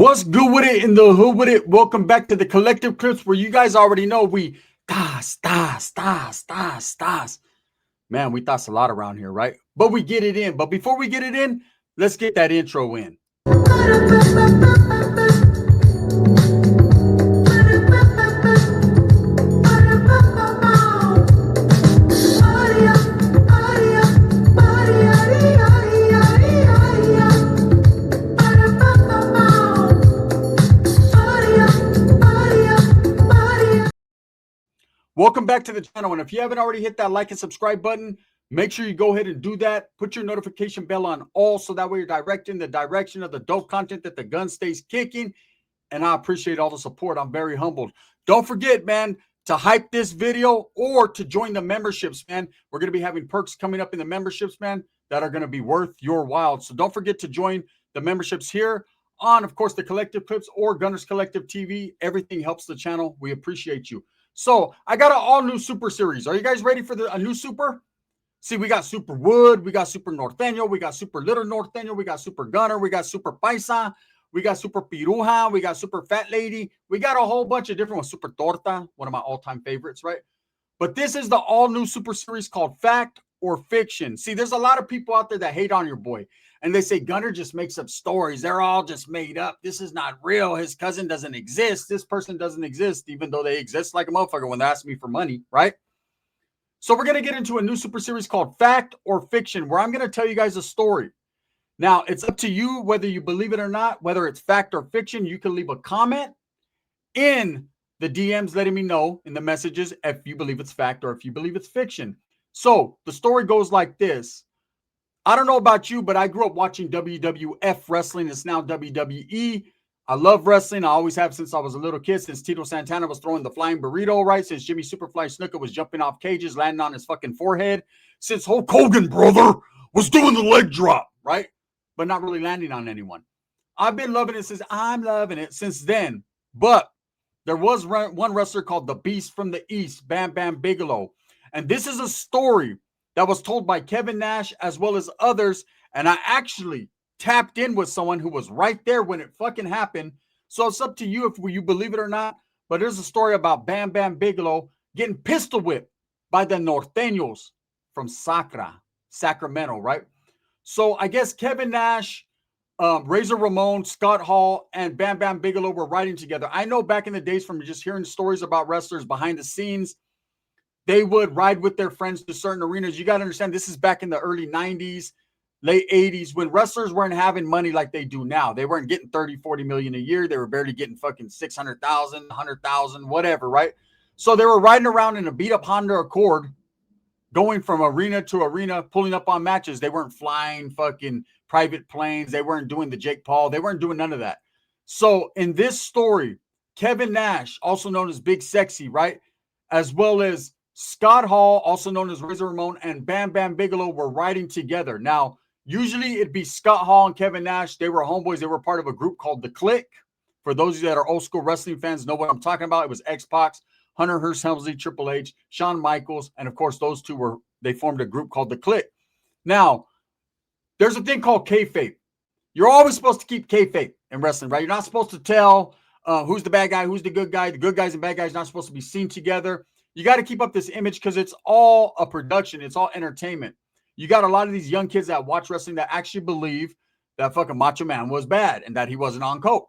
What's good with it in the hood with it? Welcome back to the collective clips where you guys already know we das. Man, we toss a lot around here, right? But we get it in. But before we get it in, let's get that intro in. Welcome back to the channel. And if you haven't already hit that like and subscribe button, make sure you go ahead and do that. Put your notification bell on all so that way you're directing the direction of the dope content that the gun stays kicking. And I appreciate all the support. I'm very humbled. Don't forget, man, to hype this video or to join the memberships, man. We're going to be having perks coming up in the memberships, man, that are going to be worth your while. So don't forget to join the memberships here on, of course, the Collective Clips or Gunners Collective TV. Everything helps the channel. We appreciate you. So I got an all-new super series. Are you guys ready for a new super? See, we got Super Wood, we got Super Norteno, we got Super Little Norteno, we got Super Gunner, we got Super Paisa, we got Super Piruja, we got Super Fat Lady. We got a whole bunch of different ones. Super Torta, one of my all-time favorites, right? But this is the all-new super series called Fact or Fiction. See, there's a lot of people out there that hate on your boy. And they say, Gunner just makes up stories. They're all just made up. This is not real. His cousin doesn't exist. This person doesn't exist, even though they exist like a motherfucker when they ask me for money, right? So we're going to get into a new super series called Fact or Fiction, where I'm going to tell you guys a story. Now, it's up to you whether you believe it or not, whether it's fact or fiction. You can leave a comment in the DMs letting me know in the messages if you believe it's fact or if you believe it's fiction. So the story goes like this. I don't know about you, but I grew up watching WWF wrestling. It's now WWE. I love wrestling. I always have since I was a little kid, since Tito Santana was throwing the flying burrito, right? Since Jimmy Superfly Snuka was jumping off cages, landing on his fucking forehead. Since Hulk Hogan, brother, was doing the leg drop, right? But not really landing on anyone. I've been loving it since I'm loving it since then. But there was one wrestler called the Beast from the East, Bam Bam Bigelow. And this is a story that was told by Kevin Nash as well as others. And I actually tapped in with someone who was right there when it fucking happened. So it's up to you if you believe it or not. But there's a story about Bam Bam Bigelow getting pistol whipped by the Nortenos from Sacra, Sacramento, right? So I guess Kevin Nash, Razor Ramon, Scott Hall, and Bam Bam Bigelow were riding together. I know back in the days from just hearing stories about wrestlers behind the scenes, they would ride with their friends to certain arenas. You got to understand, this is back in the early 90s, late 80s, when wrestlers weren't having money like they do now. They weren't getting 30, 40 million a year. They were barely getting fucking 600,000, 100,000, whatever, right? So they were riding around in a beat-up Honda Accord, going from arena to arena, pulling up on matches. They weren't flying fucking private planes. They weren't doing the Jake Paul. They weren't doing none of that. So in this story, Kevin Nash, also known as Big Sexy, right? As well as Scott Hall, also known as Razor Ramon, and Bam Bam Bigelow were riding together. Now, usually it'd be Scott Hall and Kevin Nash. They were homeboys. They were part of a group called The Click. For those of you that are old school wrestling fans, know what I'm talking about. It was X-Pac, Hunter Hearst Helmsley, Triple H, Shawn Michaels, and of course, those two they formed a group called The Click. Now, there's a thing called kayfabe. You're always supposed to keep kayfabe in wrestling, right? You're not supposed to tell who's the bad guy, who's the good guy. The good guys and bad guys are not supposed to be seen together. You got to keep up this image because it's all a production. It's all entertainment. You got a lot of these young kids that watch wrestling that actually believe that fucking Macho Man was bad and that he wasn't on coke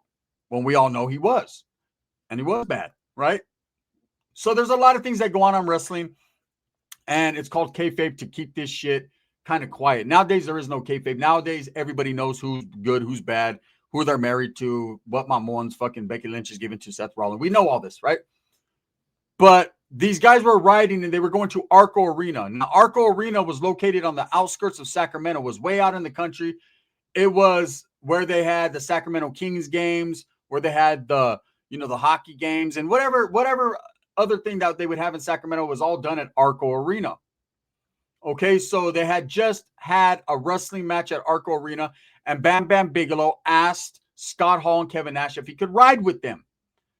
when we all know he was. And he was bad, right? So there's a lot of things that go on wrestling, and it's called kayfabe to keep this shit kind of quiet. Nowadays, there is no kayfabe. Nowadays, everybody knows who's good, who's bad, who they're married to, what Mamon's fucking Becky Lynch is giving to Seth Rollins. We know all this, right? But these guys were riding and they were going to Arco Arena. Now, Arco Arena was located on the outskirts of Sacramento, was way out in the country. It was where they had the Sacramento Kings games, where they had the hockey games, and whatever other thing that they would have in Sacramento was all done at Arco Arena. Okay, so they had just had a wrestling match at Arco Arena, and Bam Bam Bigelow asked Scott Hall and Kevin Nash if he could ride with them.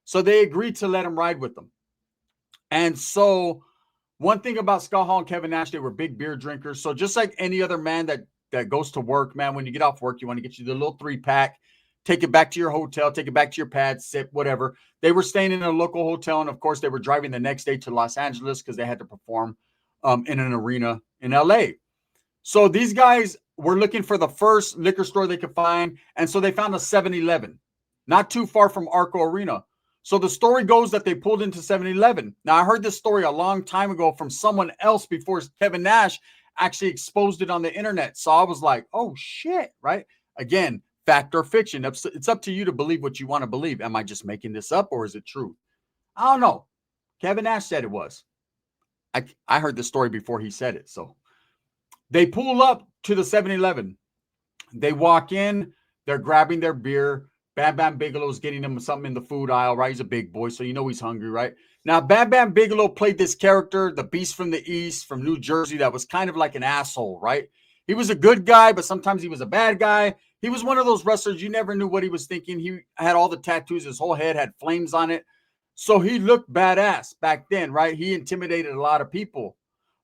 So they agreed to let him ride with them. And so one thing about Scott Hall and Kevin Nash, they were big beer drinkers. So just like any other man that goes to work, man, when you get off work, you want to get you the little 3-pack. take it back to your hotel, take it back to your pad, sip, whatever. They were staying in a local hotel, and of course, they were driving the next day to Los Angeles because they had to perform in an arena in LA. So these guys were looking for the first liquor store they could find, and so they found a 7-Eleven, not too far from Arco Arena. So the story goes that they pulled into 7-Eleven. Now, I heard this story a long time ago from someone else before Kevin Nash actually exposed it on the internet. So I was like, oh, shit, right? Again, fact or fiction. It's up to you to believe what you want to believe. Am I just making this up, or is it true? I don't know. Kevin Nash said it was. I heard the story before he said it. So they pull up to the 7-Eleven. They walk in. They're grabbing their beer. Bam Bam Bigelow's getting him something in the food aisle, right? He's a big boy, so you know he's hungry, right? Now, Bam Bam Bigelow played this character, the Beast from the East, from New Jersey, that was kind of like an asshole, right? He was a good guy, but sometimes he was a bad guy. He was one of those wrestlers, you never knew what he was thinking. He had all the tattoos. His whole head had flames on it. So he looked badass back then, right? He intimidated a lot of people.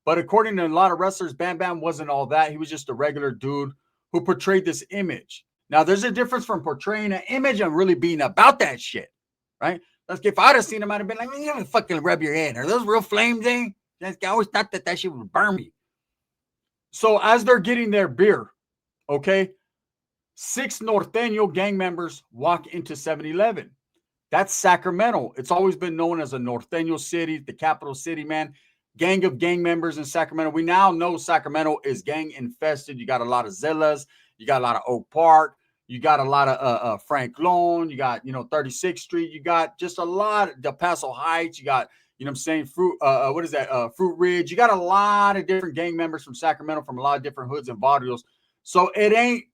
But according to a lot of wrestlers, Bam Bam wasn't all that. He was just a regular dude who portrayed this image. Now, there's a difference from portraying an image and really being about that shit, right? Like, if I'd have seen him, I'd have been like, you gotta fucking rub your head. Are those real flames, eh? I always thought that shit would burn me. So as they're getting their beer, okay, 6 Norteño gang members walk into 7-Eleven. That's Sacramento. It's always been known as a Norteño city, the capital city, man. Gang of gang members in Sacramento. We now know Sacramento is gang infested. You got a lot of Zellas. You got a lot of Oak Park. You got a lot of Frank Lone. You got, 36th Street. You got just a lot of Del Paso Heights. You got, I'm saying, Fruit Ridge. You got a lot of different gang members from Sacramento, from a lot of different hoods and barrios. So it ain't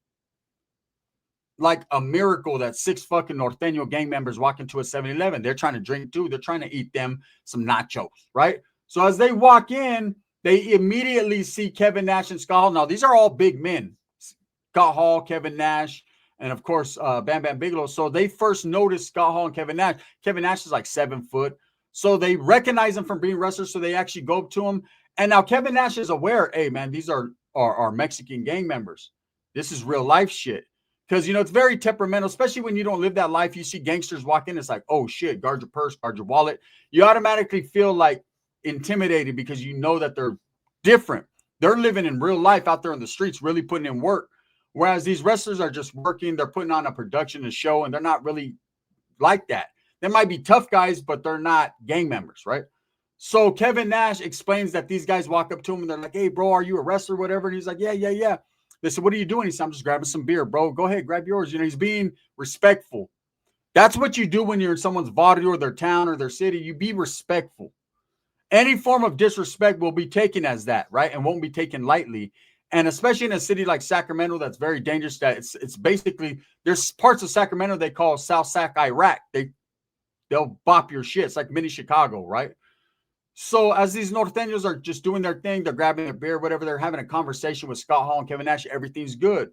like a miracle that 6 fucking Norteño gang members walk into a 7-Eleven. They're trying to drink too. They're trying to eat them some nachos, right? So as they walk in, they immediately see Kevin Nash and Scott Hall. Now, these are all big men. Scott Hall, Kevin Nash, and of course, Bam Bam Bigelow. So they first noticed Scott Hall and Kevin Nash. Kevin Nash is like 7 foot. So they recognize him from being wrestlers. So they actually go up to him. And now Kevin Nash is aware, hey, man, these are Mexican gang members. This is real life shit. Because, it's very temperamental, especially when you don't live that life. You see gangsters walk in. It's like, oh, shit, guard your purse, guard your wallet. You automatically feel like intimidated because you know that they're different. They're living in real life out there in the streets, really putting in work. Whereas these wrestlers are just working. They're putting on a production, a show, and they're not really like that. They might be tough guys, but they're not gang members, right? So Kevin Nash explains that these guys walk up to him and they're like, hey, bro, are you a wrestler, whatever? And he's like, yeah. They said, what are you doing? He said, I'm just grabbing some beer, bro. Go ahead, grab yours. He's being respectful. That's what you do when you're in someone's barrio or their town or their city. You be respectful. Any form of disrespect will be taken as that, right? And won't be taken lightly. And especially in a city like Sacramento, that's very dangerous. That it's basically, there's parts of Sacramento they call South Sac, Iraq. They'll bop your shit. It's like mini Chicago, right? So as these Norteños are just doing their thing, they're grabbing their beer, whatever, they're having a conversation with Scott Hall and Kevin Nash. Everything's good.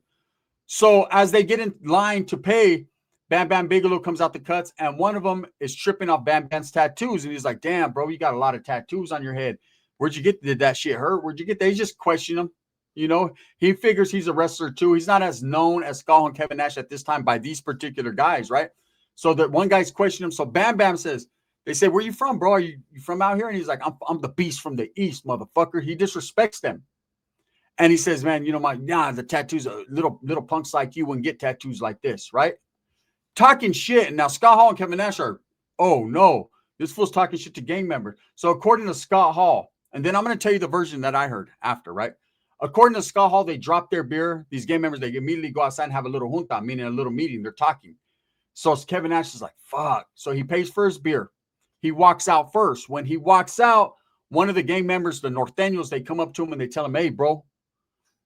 So as they get in line to pay, Bam Bam Bigelow comes out the cuts, and one of them is tripping off Bam Bam's tattoos. And he's like, damn, bro, you got a lot of tattoos on your head. Where'd you get? Did that shit hurt? Where'd you get that? He's just questioning him. He figures he's a wrestler too. He's not as known as Scott Hall and Kevin Nash at this time by these particular guys, right? So that one guy's questioning him. So Bam Bam says, they say, where you from, bro? Are you from out here? And he's like, I'm the Beast from the East, motherfucker. He disrespects them. And he says, man, the tattoos, little punks like you wouldn't get tattoos like this, right? Talking shit. And now Scott Hall and Kevin Nash are, oh no, this fool's talking shit to gang members. So according to Scott Hall, and then I'm going to tell you the version that I heard after, right? According to Scott Hall, they drop their beer. These gang members, they immediately go outside and have a little junta, meaning a little meeting. They're talking. So Kevin Nash is like, fuck. So he pays for his beer. He walks out first. When he walks out, one of the gang members, the Norteños, they come up to him and they tell him, hey, bro,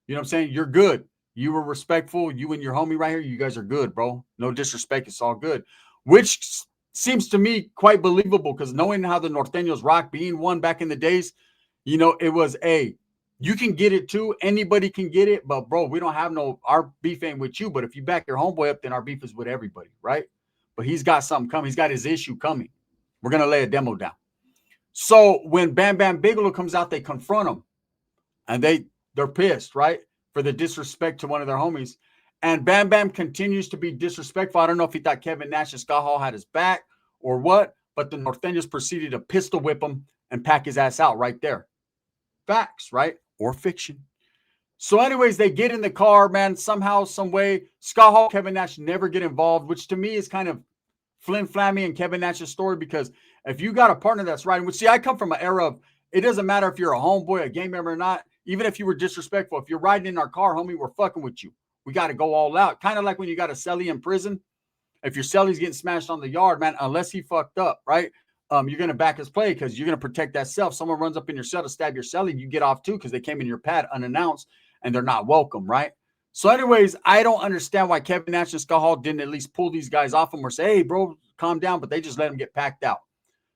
you know what I'm saying? You're good. You were respectful. You and your homie right here, you guys are good, bro. No disrespect. It's all good. Which seems to me quite believable because knowing how the Norteños rock, being one back in the days, it was you can get it too. Anybody can get it. But, bro, we don't have our beef ain't with you. But if you back your homeboy up, then our beef is with everybody, right? But he's got something coming. He's got his issue coming. We're going to lay a demo down. So when Bam Bam Bigelow comes out, they confront him. And they're pissed, right? For the disrespect to one of their homies. And Bam Bam continues to be disrespectful. I don't know if he thought Kevin Nash and Scott Hall had his back or what, but the Nortenos proceeded to pistol whip him and pack his ass out right there. Facts, right? Or fiction. So anyways, they get in the car, man. Somehow, some way, Scott Hall, Kevin Nash never get involved, which to me is kind of flim-flammy in Kevin Nash's story, because if you got a partner that's riding, which see, I come from an era of, it doesn't matter if you're a homeboy, a gang member or not, even if you were disrespectful, if you're riding in our car, homie, we're fucking with you. We got to go all out. Kind of like when you got a cellie in prison. If your cellie's getting smashed on the yard, man, unless he fucked up, right? You're going to back his play because you're going to protect that cell. If someone runs up in your cell to stab your cellie, you get off too because they came in your pad unannounced and they're not welcome, right? So anyways, I don't understand why Kevin Nash and Scott Hall didn't at least pull these guys off them or say, hey, bro, calm down, but they just let them get packed out.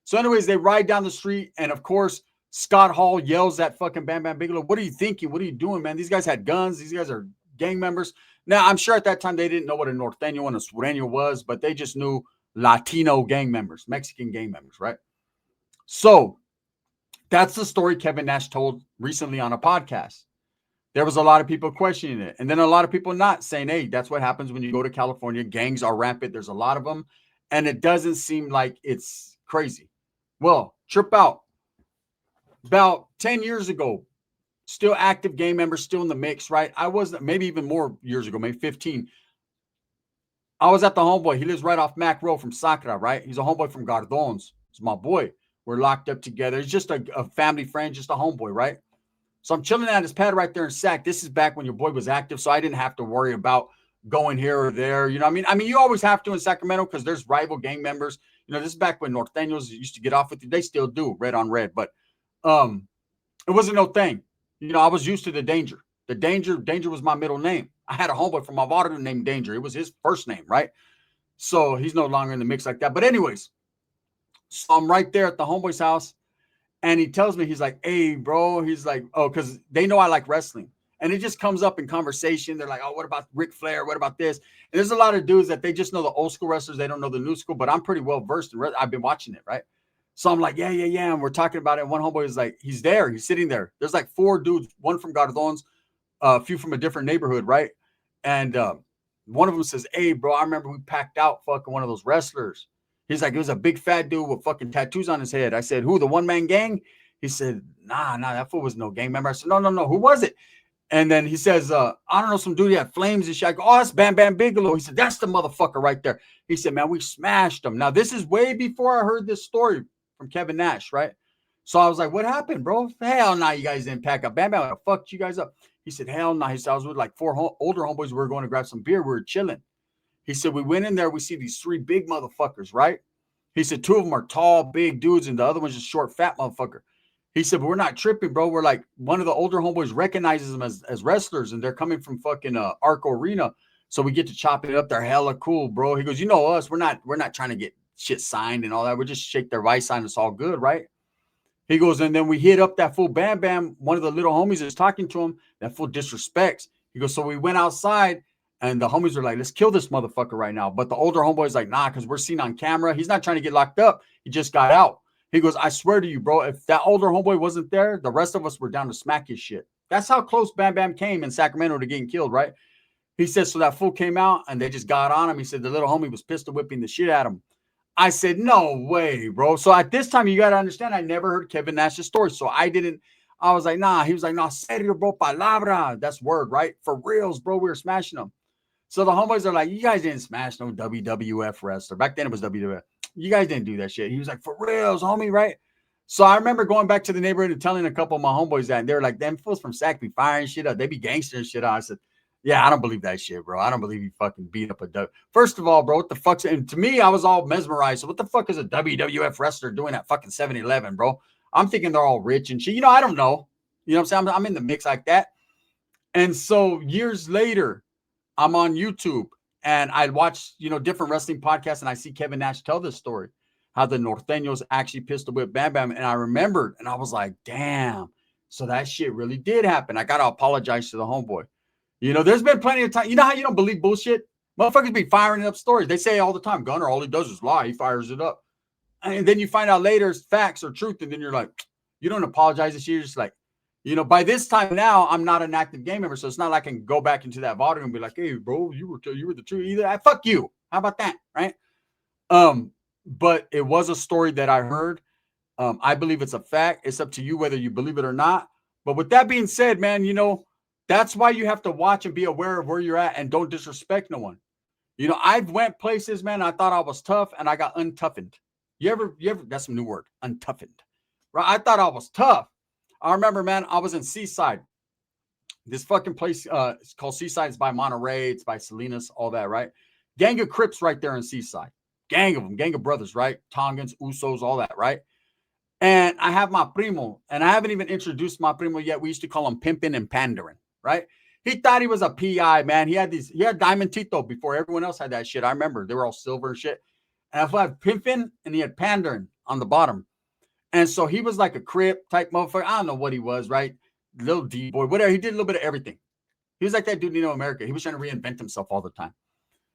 So anyways, they ride down the street, and of course, Scott Hall yells at fucking Bam Bam Bigelow, what are you thinking? What are you doing, man? These guys had guns. These guys are gang members. Now, I'm sure at that time they didn't know what a Norteño and a Sureño was, but they just knew Latino gang members, Mexican gang members, right? So that's the story Kevin Nash told recently on a podcast. There was a lot of people questioning it. And then a lot of people not saying, hey, that's what happens when you go to California. Gangs are rampant. There's a lot of them. And it doesn't seem like it's crazy. Well, trip out. About 10 years ago, still active gang members, still in the mix, right? I wasn't, maybe even more years ago, maybe 15. I was at the homeboy. He lives right off Mac Road from Sacra, right? He's a homeboy from Gardon's. He's my boy. We're locked up together. He's just a family friend, just a homeboy, right? So I'm chilling at his pad right there in Sac. This is back when your boy was active, so I didn't have to worry about going here or there. You know what I mean? You always have to in Sacramento because there's rival gang members. You know, this is back when Nortenos used to get off with you. They still do, red on red. But it wasn't no thing. You know, I was used to the danger. The danger was my middle name. I had a homeboy from Alvarado named Danger. It was his first name, right? So he's no longer in the mix like that. But anyways, so I'm right there at the homeboy's house. And he tells me, he's like, hey, bro. He's like, oh, because they know I like wrestling. And it just comes up in conversation. They're like, oh, what about Ric Flair? What about this? And there's a lot of dudes that they just know the old school wrestlers. They don't know the new school. But I'm pretty well versed in I've been watching it, right? So I'm like, yeah. And we're talking about it. And one homeboy is like, he's there. He's sitting there. There's like 4 dudes, one from Gardon's, a few from a different neighborhood, right? And one of them says, hey, bro, I remember we packed out fucking one of those wrestlers. He's like, it was a big fat dude with fucking tattoos on his head. I said, who, the one-man gang? He said, nah, that fool was no gang member. I said, no, who was it? And then he says, I don't know, some dude, he had flames and shit. I go, oh, that's Bam Bam Bigelow. He said, that's the motherfucker right there. He said, man, we smashed him. Now, this is way before I heard this story from Kevin Nash, right? So I was like, what happened, bro? Hell no, you guys didn't pack up. Bam Bam fucked you guys up. He said, hell no. He said, I was with like 4 older homeboys. We were going to grab some beer. We were chilling. He said, we went in there. We see these 3 big motherfuckers, right? He said, 2 of them are tall, big dudes, and the other one's just short, fat motherfucker. He said, but we're not tripping, bro. We're like, one of the older homeboys recognizes them as wrestlers, and they're coming from fucking Arco Arena. So we get to chop it up. They're hella cool, bro. He goes, you know us. We're not trying to get shit signed and all that. We just shake their vice sign. It's all good, right? He goes, and then we hit up that fool Bam Bam. One of the little homies is talking to him. That fool disrespects. He goes, so we went outside, and the homies are like, let's kill this motherfucker right now. But the older homeboy's like, nah, because we're seen on camera. He's not trying to get locked up. He just got out. He goes, I swear to you, bro, if that older homeboy wasn't there, the rest of us were down to smack his shit. That's how close Bam Bam came in Sacramento to getting killed, right? He says, so that fool came out, and they just got on him. He said the little homie was pistol whipping the shit at him. I said, no way, bro. So at this time, you got to understand, I never heard Kevin Nash's story. So I was like, nah. He was like, no, serio, bro, palabra. That's word, right? For reals, bro, we were smashing them. So the homeboys are like, you guys didn't smash no WWF wrestler. Back then it was WWF. You guys didn't do that shit. He was like, for reals, homie, right? So I remember going back to the neighborhood and telling a couple of my homeboys that, and they were like, them fools from Sac be firing shit up. They be gangster and shit. I said, yeah, I don't believe that shit, bro. I don't believe you fucking beat up a W. First of all, bro, what the fuck's, and to me, I was all mesmerized. So what the fuck is a WWF wrestler doing at fucking 7-Eleven, bro? I'm thinking they're all rich and shit. You know, I don't know. You know what I'm saying? I'm in the mix like that. And so years later, I'm on YouTube and I watch, different wrestling podcasts, and I see Kevin Nash tell this story, how the Norteños actually pistol whipped Bam Bam. And I remembered, and I was like, damn. So that shit really did happen. I got to apologize to the homeboy. There's been plenty of time. You know how you don't believe bullshit? Motherfuckers be firing up stories. They say all the time, Gunner, all he does is lie. He fires it up. And then you find out later it's facts or truth. And then you're like, you don't apologize this year. You're just like, You know, by this time now, I'm not an active gang member, so it's not like I can go back into that vault and be like, "Hey, bro, you were the truth." Either fuck you. How about that, right? But it was a story that I heard. I believe it's a fact. It's up to you whether you believe it or not. But with that being said, man, you know, that's why you have to watch and be aware of where you're at and don't disrespect no one. You know, I've went places, man. I thought I was tough and I got untoughened. You ever, that's a new word, untoughened. Right? I thought I was tough. I remember, man, I was in Seaside. This fucking place, it's called Seaside. It's by Monterey. It's by Salinas, all that, right? Gang of Crips right there in Seaside. Gang of them, gang of brothers, right? Tongans, Usos, all that, right? And I have my primo, and I haven't even introduced my primo yet. We used to call him pimping and pandering, right? He thought he was a PI, man. He had diamond teeth though before everyone else had that shit. I remember they were all silver and shit. And I had pimping and he had pandering on the bottom. And so he was like a Crip type motherfucker. I don't know what he was, right? Little D boy, whatever. He did a little bit of everything. He was like that dude, America. He was trying to reinvent himself all the time.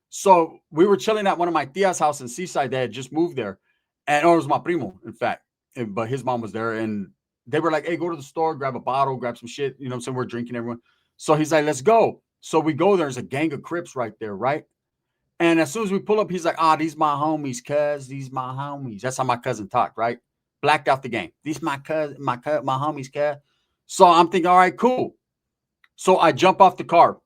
So we were chilling at one of my tia's house in Seaside. They had just moved there. And or it was my primo, in fact. But his mom was there. And they were like, hey, go to the store, grab a bottle, grab some shit. You know what I'm saying? We're drinking, everyone. So he's like, let's go. So we go. There's a gang of Crips right there, right? And as soon as we pull up, he's like, these my homies, cuz. These my homies. That's how my cousin talked, right? Blacked out the game. These my cousin, my homies, cuz. So I'm thinking, all right, cool. So I jump off the car.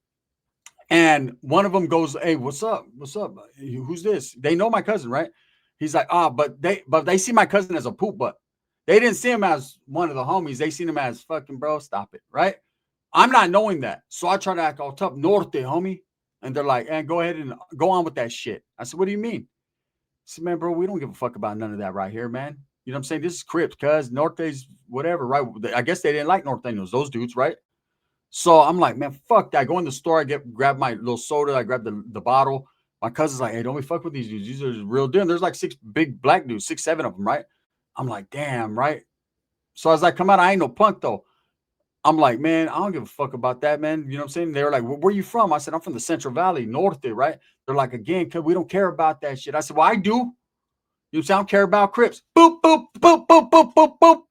And one of them goes, hey, what's up? What's up? Who's this? They know my cousin, right? He's like, but they see my cousin as a poop butt. They didn't see him as one of the homies. They seen him as fucking bro. Stop it, right? I'm not knowing that. So I try to act all tough. Norte, homie. And they're like, and go ahead and go on with that shit. I said, what do you mean? I said, man, bro, we don't give a fuck about none of that right here, man. You know what I'm saying? This is Crips, cuz Norte's whatever, right? I guess they didn't like Nortenos, those dudes, right? So I'm like, man, fuck that. I go in the store, grab my little soda, I grab the bottle. My cousin's like, hey, don't we fuck with these dudes? These are real deal. And there's like 6 big black dudes, 6, 7 of them, right? I'm like, damn, right? So as I come out, I ain't no punk though. I'm like, man, I don't give a fuck about that, man. You know what I'm saying? They were like, well, where you from? I said, I'm from the Central Valley, Norte, right? They're like, again, we don't care about that shit. I said, well, I do. You know what I'm saying? I don't care about Crips. Boop, boop, boop, boop, boop, boop, boop.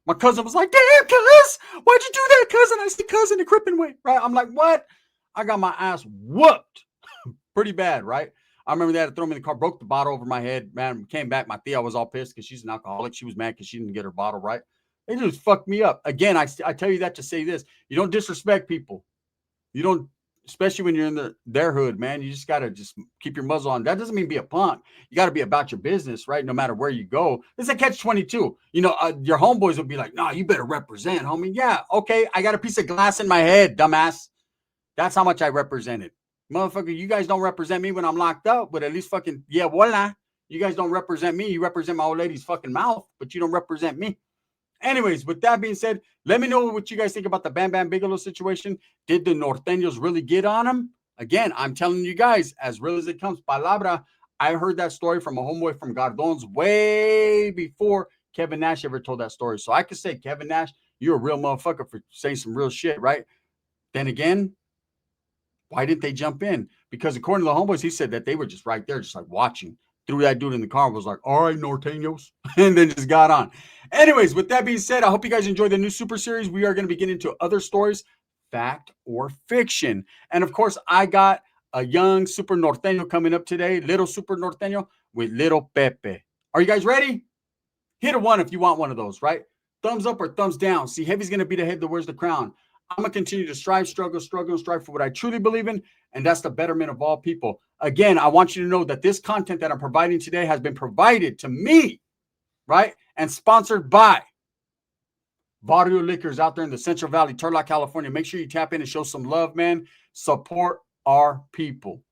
My cousin was like, damn, cuz, why'd you do that, cousin? I said, cousin, the Crippin' way, right? I'm like, what? I got my ass whooped pretty bad, right? I remember they had to throw me in the car, broke the bottle over my head, man. Came back. My tia was all pissed because she's an alcoholic. She was mad because she didn't get her bottle right. They just fucked me up. Again, I tell you that to say this. You don't disrespect people. You don't, especially when you're in their hood, man. You just got to just keep your muzzle on. That doesn't mean be a punk. You got to be about your business, right? No matter where you go. It's a catch-22. You know, your homeboys will be like, nah, you better represent, homie. Yeah, okay. I got a piece of glass in my head, dumbass. That's how much I represented. Motherfucker, you guys don't represent me when I'm locked up, but at least fucking, yeah, voila. You guys don't represent me. You represent my old lady's fucking mouth, but you don't represent me. Anyways, with that being said, let me know what you guys think about the Bam Bam Bigelow situation. Did the Nortenos really get on him? Again, I'm telling you guys, as real as it comes, palabra. I heard that story from a homeboy from Gardon's way before Kevin Nash ever told that story. So I could say, Kevin Nash, you're a real motherfucker for saying some real shit, right? Then again, why didn't they jump in? Because according to the homeboys, he said that they were just right there, just like watching. Threw that dude in the car and was like, all right, Nortenos, and then just got on. Anyways, with that being said, I hope you guys enjoy the new super series. We are going to be getting into other stories, fact or fiction. And of course, I got a young super Norteño coming up today, little super Norteño with little Pepe. Are you guys ready? Hit a 1 if you want one of those, right? Thumbs up or thumbs down. See, Heavy's going to be the head that wears the crown. I'm going to continue to strive, struggle, and strive for what I truly believe in, and that's the betterment of all people. Again, I want you to know that this content that I'm providing today has been provided to me, right, and sponsored by Barrio Liquors out there in the Central Valley, Turlock, California. Make sure you tap in and show some love, man. Support our people.